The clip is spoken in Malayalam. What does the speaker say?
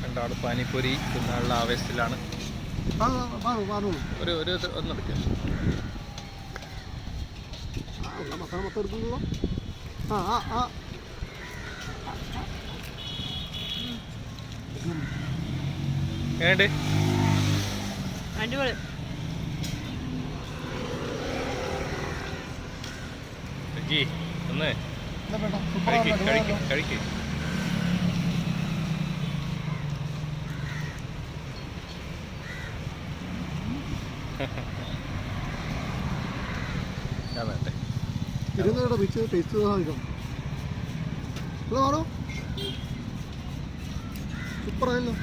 രണ്ടാള് പാനിപ്പൂരി തിന്നാനുള്ള ആവേശത്തിലാണ്. ഒരു ഒന്നെടുക്കുക. ഏണ്ട് അടിപൊളി. ജി ഒന്ന് കഴിക്ക്. സൂപ്പറായല്ലോ.